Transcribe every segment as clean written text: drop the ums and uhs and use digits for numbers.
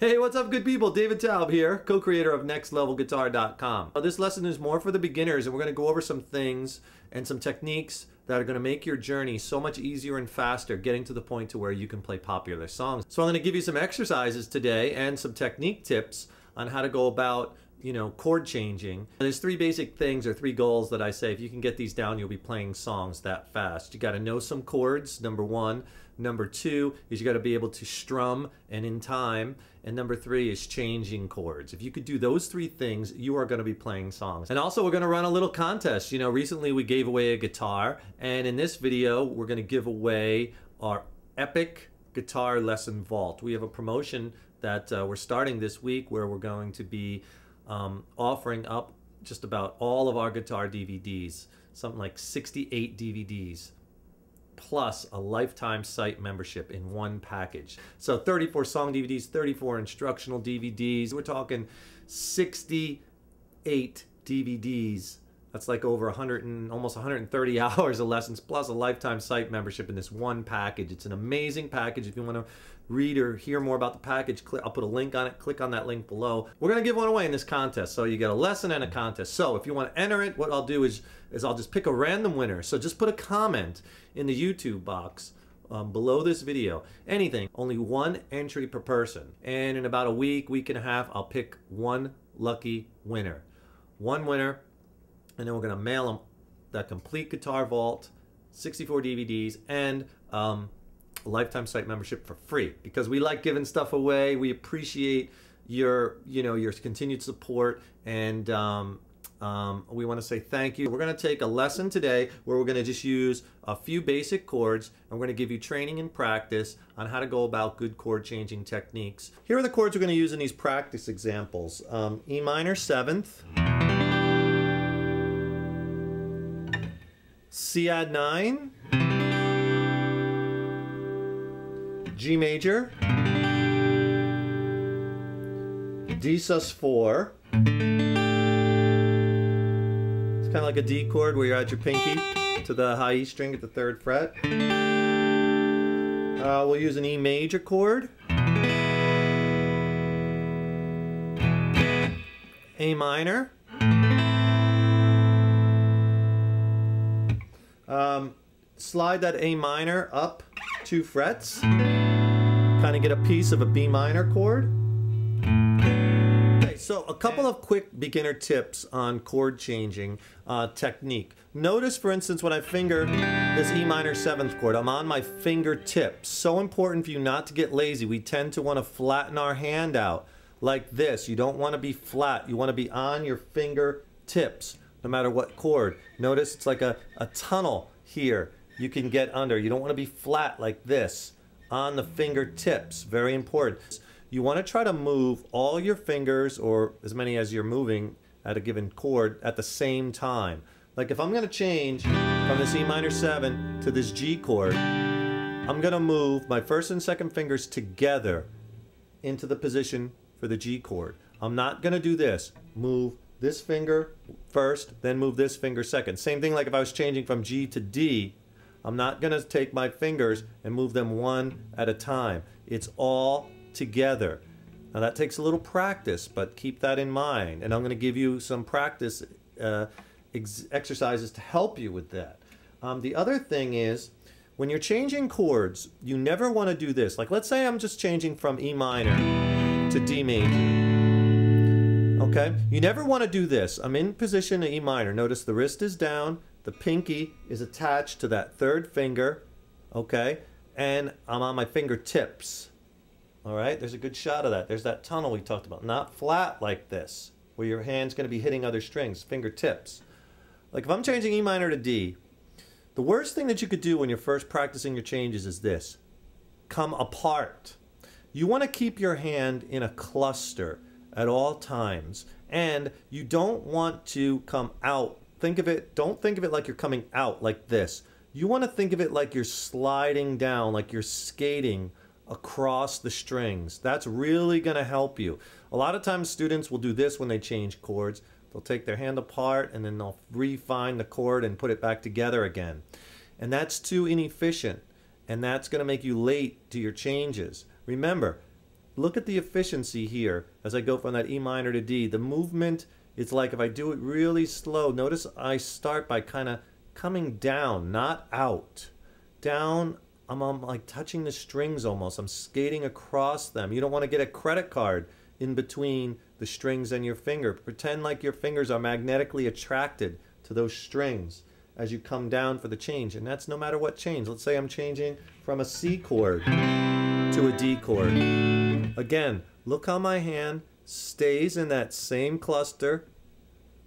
Hey, what's up, good people? David Taub here, co-creator of NextLevelGuitar.com. This lesson is more for the beginners, and we're going to go over some things and some techniques that are going to make your journey so much easier and faster, getting to the point to where you can play popular songs. So I'm going to give you some exercises today and some technique tips on how to go about, chord changing. There's three basic things or three goals that I say. If you can get these down, you'll be playing songs that fast. You got to know some chords, number one. Number two is you got to be able to strum and in time. And number three is changing chords. If you could do those three things, you are going to be playing songs. And also we're going to run a little contest. Recently we gave away a guitar, and in this video we're going to give away our epic guitar lesson vault. We have a promotion that we're starting this week where we're going to be offering up just about all of our guitar DVDs, something like 68 DVDs. Plus a lifetime site membership in one package. So 34 song DVDs, 34 instructional DVDs. We're talking 68 DVDs. That's like over almost 130 hours of lessons, plus a lifetime site membership in this one package. It's an amazing package. If you want to read or hear more about the package, I'll put a link on it. Click on that link below. We're going to give one away in this contest. So you get a lesson and a contest. So if you want to enter it, what I'll do is I'll just pick a random winner. So just put a comment in the YouTube box below this video. Anything. Only one entry per person. And in about a week and a half, I'll pick one lucky winner. One winner. And then we're going to mail them that complete guitar vault, 64 DVDs, and a lifetime site membership for free, because we like giving stuff away. We appreciate your continued support, and we want to say thank you. We're going to take a lesson today where we're going to just use a few basic chords, and we're going to give you training and practice on how to go about good chord changing techniques. Here are the chords we're going to use in these practice examples. E minor 7th. C add 9, G major, D sus 4. It's kind of like a D chord where you add your pinky to the high E string at the 3rd fret. We'll use an E major chord, A minor, slide that A minor up 2 frets, kind of get a piece of a B minor chord. Okay, so a couple of quick beginner tips on chord changing technique. Notice, for instance, when I finger this E minor 7th chord, I'm on my fingertips. So important for you not to get lazy. We tend to want to flatten our hand out like this. You don't want to be flat. You want to be on your fingertips, no matter what chord. Notice it's like a tunnel here you can get under. You don't want to be flat like this on the fingertips. Very important. You want to try to move all your fingers, or as many as you're moving at a given chord, at the same time. Like if I'm going to change from this E minor 7 to this G chord, I'm going to move my first and second fingers together into the position for the G chord. I'm not going to do this. Move this finger first, then move this finger second. Same thing like if I was changing from G to D, I'm not going to take my fingers and move them one at a time. It's all together. Now that takes a little practice, but keep that in mind. And I'm going to give you some practice exercises to help you with that. The other thing is, when you're changing chords, you never want to do this. Like let's say I'm just changing from E minor to D major. Okay, you never want to do this. I'm in position of E minor. Notice the wrist is down, the pinky is attached to that 3rd finger, okay, and I'm on my fingertips. All right, there's a good shot of that. There's that tunnel we talked about. Not flat like this, where your hand's going to be hitting other strings, fingertips. Like if I'm changing E minor to D, the worst thing that you could do when you're first practicing your changes is this: come apart. You want to keep your hand in a cluster at all times, and you don't want to come out. Don't think of it like you're coming out like this. You want to think of it like you're sliding down, like you're skating across the strings. That's really going to help you. A lot of times students will do this when they change chords. They'll take their hand apart and then they'll refine the chord and put it back together again. And that's too inefficient, and that's going to make you late to your changes. Remember, look at the efficiency here as I go from that E minor to D. The movement is like if I do it really slow, notice I start by kind of coming down, not out. Down, I'm like touching the strings almost. I'm skating across them. You don't want to get a credit card in between the strings and your finger. Pretend like your fingers are magnetically attracted to those strings as you come down for the change. And that's no matter what change. Let's say I'm changing from a C chord to a D chord. Again, look how my hand stays in that same cluster.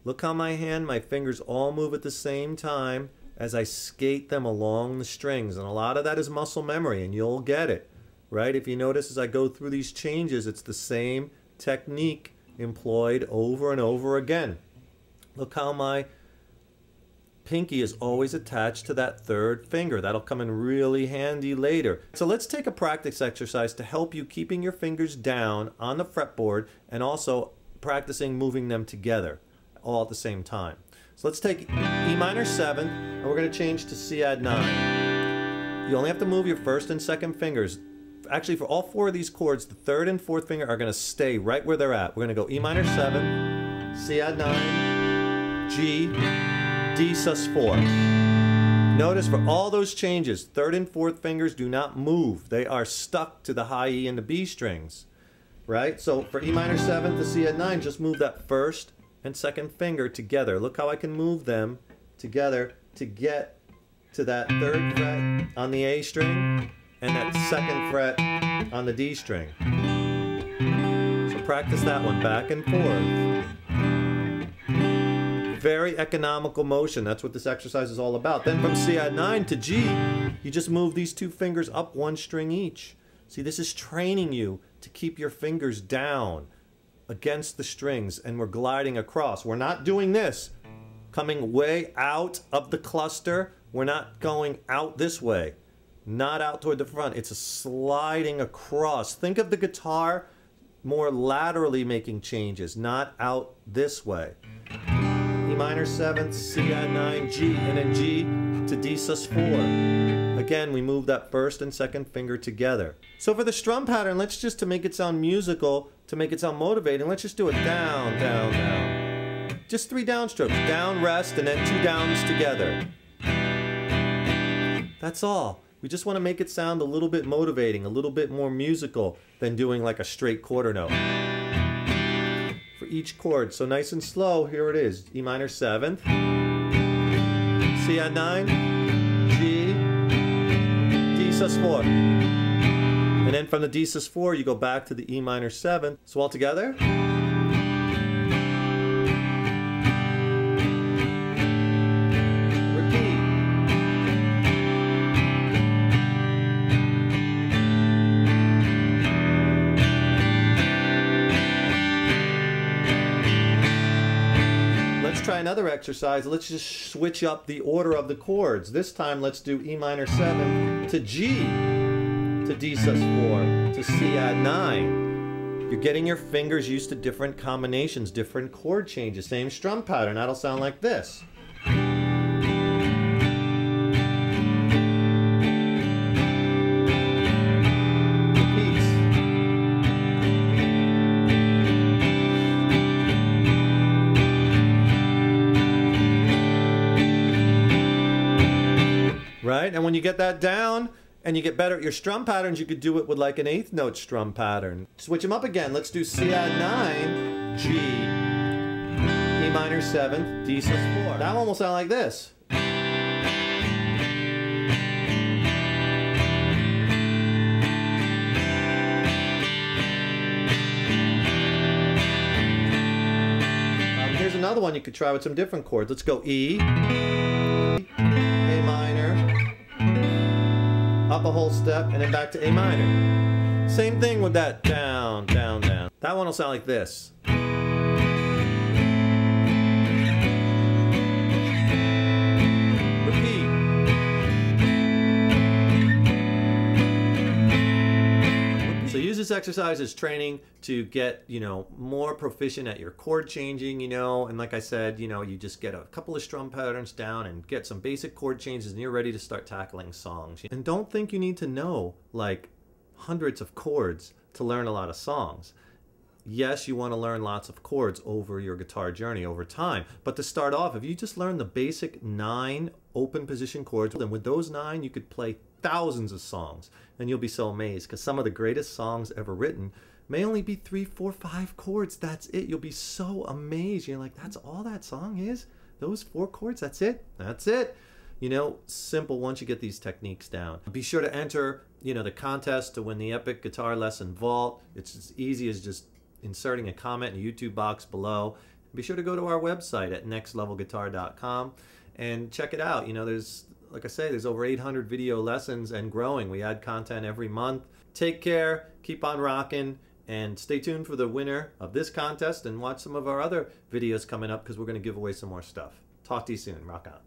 Look how my fingers all move at the same time as I skate them along the strings. And a lot of that is muscle memory, and you'll get it, right? If you notice as I go through these changes, it's the same technique employed over and over again. Look how my pinky is always attached to that third finger. That'll come in really handy later. So let's take a practice exercise to help you keeping your fingers down on the fretboard and also practicing moving them together all at the same time. So let's take E minor 7 and we're going to change to C add 9. You only have to move your first and second fingers. Actually, for all four of these chords, the third and fourth finger are going to stay right where they're at. We're going to go E minor 7, C add 9, G, D sus 4. Notice for all those changes, third and fourth fingers do not move. They are stuck to the high E and the B strings, right? So for E minor 7 to C add 9, just move that first and second finger together. Look how I can move them together to get to that third fret on the A string and that second fret on the D string. So practice that one back and forth. Very economical motion. That's what this exercise is all about. Then from C add 9 to G, you just move these two fingers up one string each. See, this is training you to keep your fingers down against the strings, and we're gliding across. We're not doing this coming way out of the cluster. We're not going out this way, not out toward the front. It's a sliding across. Think of the guitar more laterally making changes, not out this way. E minor 7th, C add 9, G, and then G to D sus 4. Again, we move that first and second finger together. So for the strum pattern, let's just, to make it sound musical, to make it sound motivating, let's just do it down, down, down. Just 3 downstrokes. Down, rest, and then 2 downs together. That's all. We just want to make it sound a little bit motivating, a little bit more musical than doing like a straight quarter note. For each chord. So nice and slow, here it is. E minor 7th, C add 9, G, D sus 4. And then from the D sus 4, you go back to the E minor 7th. So all together. Repeat. Let's try another exercise. Let's just switch up the order of the chords. This time, let's do E minor 7 to G, to D sus 4, to C add 9. You're getting your fingers used to different combinations, different chord changes. Same strum pattern. That'll sound like this. Repeats. Right? And when you get that down, and you get better at your strum patterns, you could do it with like an 8th note strum pattern. Switch them up again. Let's do C add 9, G, E minor 7th, D sus 4. That one will sound like this. Here's another one you could try with some different chords. Let's go E, A minor, up a whole step, and then back to A minor. Same thing with that down, down, down. That one will sound like this. Repeat. So use this exercise as training to get, more proficient at your chord changing, and like I said, you just get a couple of strum patterns down and get some basic chord changes and you're ready to start tackling songs. And don't think you need to know like hundreds of chords. to learn a lot of songs. Yes, you want to learn lots of chords over your guitar journey over time. But to start off, if you just learn the basic 9 open position chords, then with those 9, you could play thousands of songs. And you'll be so amazed because some of the greatest songs ever written may only be 3, 4, 5 chords. That's it. You'll be so amazed. You're like, that's all that song is? Those 4 chords? That's it? That's it. You know, simple once you get these techniques down. Be sure to enter, the contest to win the Epic Guitar Lesson Vault. It's as easy as just inserting a comment in the YouTube box below. Be sure to go to our website at nextlevelguitar.com and check it out. There's, like I say, there's over 800 video lessons and growing. We add content every month. Take care, keep on rocking, and stay tuned for the winner of this contest and watch some of our other videos coming up because we're going to give away some more stuff. Talk to you soon. Rock on.